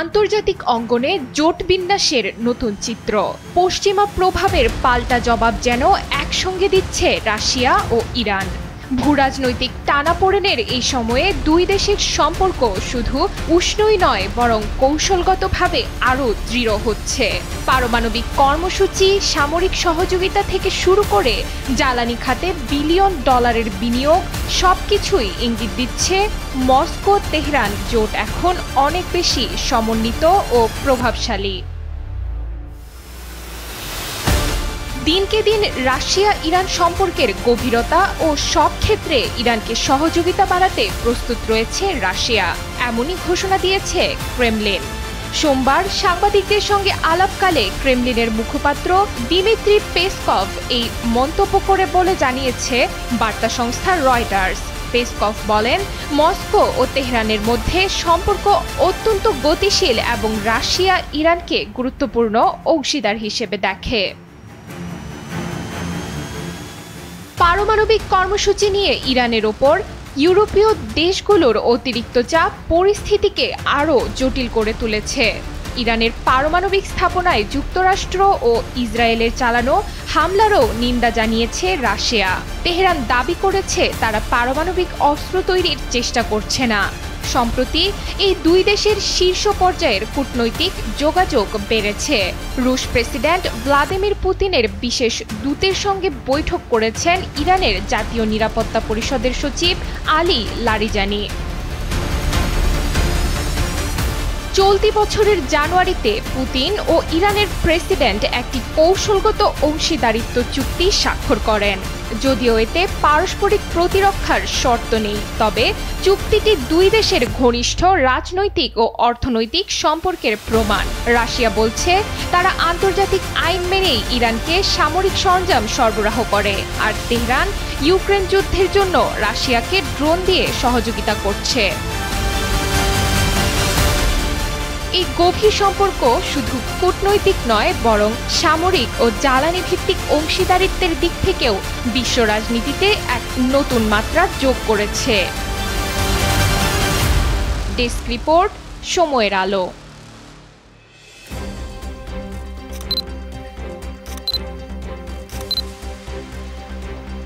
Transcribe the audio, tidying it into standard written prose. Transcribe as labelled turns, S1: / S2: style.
S1: আন্তর্জাতিক অঙ্গনে জোট বিন্যাসের নতুন চিত্র। পশ্চিমা প্রভাবের পাল্টা জবাব যেন একসঙ্গে দিচ্ছে রাশিয়া ও ইরান। ভূরাজনৈতিক টানাপোড়েনের এই সময়ে দুই দেশের সম্পর্ক শুধু উষ্ণই নয় বরং কৌশলগতভাবে আরও দৃঢ় হচ্ছে। পারমাণবিক কর্মসূচি, সামরিক সহযোগিতা থেকে শুরু করে জ্বালানি খাতে বিলিয়ন ডলারের বিনিয়োগ সবকিছুই ইঙ্গিত দিচ্ছে মস্কো তেহরান জোট এখন অনেক বেশি সমন্বিত ও প্রভাবশালী। দিনকে দিন রাশিয়া ইরান সম্পর্কের গভীরতা ও সব ক্ষেত্রে ইরানকে সহযোগিতা বাড়াতে প্রস্তুত রয়েছে রাশিয়া, এমনই ঘোষণা দিয়েছে ক্রেমলিন। সোমবার সাংবাদিকদের সঙ্গে আলাপকালে ক্রেমলিনের মুখপাত্র দিমিত্রি পেসকভ এই মন্তব্য করে বলে জানিয়েছে বার্তা সংস্থা রয়টার্স। পেসকভ বলেন, মস্কো ও তেহরানের মধ্যে সম্পর্ক অত্যন্ত গতিশীল এবং রাশিয়া ইরানকে গুরুত্বপূর্ণ অংশীদার হিসেবে দেখে। পারমাণবিক কর্মসূচি নিয়ে ইরানের ওপর ইউরোপীয় দেশগুলোর অতিরিক্ত চাপ পরিস্থিতিকে আরও জটিল করে তুলেছে। ইরানের পারমাণবিক স্থাপনায় যুক্তরাষ্ট্র ও ইসরায়েলের চালানো হামলারও নিন্দা জানিয়েছে রাশিয়া। তেহরান দাবি করেছে তারা পারমাণবিক অস্ত্র তৈরির চেষ্টা করছে না। সম্প্রতি এই দুই দেশের শীর্ষ পর্যায়ের কূটনৈতিক যোগাযোগ বেড়েছে। রুশ প্রেসিডেন্ট ভ্লাদিমির পুতিনের বিশেষ দূতের সঙ্গে বৈঠক করেছেন ইরানের জাতীয় নিরাপত্তা পরিষদের সচিব আলী লারিজানি। চলতি বছরের জানুয়ারিতে পুতিন ও ইরানের প্রেসিডেন্ট একটি কৌশলগত অংশীদারিত্ব চুক্তি স্বাক্ষর করেন। যদিও এতে পারস্পরিক প্রতিরক্ষার শর্ত নেই, তবে চুক্তিটি দুই দেশের ঘনিষ্ঠ রাজনৈতিক ও অর্থনৈতিক সম্পর্কের প্রমাণ। রাশিয়া বলছে তারা আন্তর্জাতিক আইন মেনেই ইরানকে সামরিক সরঞ্জাম সরবরাহ করে, আর তেহরান ইউক্রেন যুদ্ধের জন্য রাশিয়াকে ড্রোন দিয়ে সহযোগিতা করছে। এই গভীর সম্পর্ক শুধু কূটনৈতিক নয় বরং সামরিক ও জ্বালানি ভিত্তিক অংশীদারিত্বের দিক থেকেও বিশ্ব রাজনীতিতে এক নতুন মাত্রা যোগ করেছে। ডেস্ক রিপোর্ট, সময়ের আলো।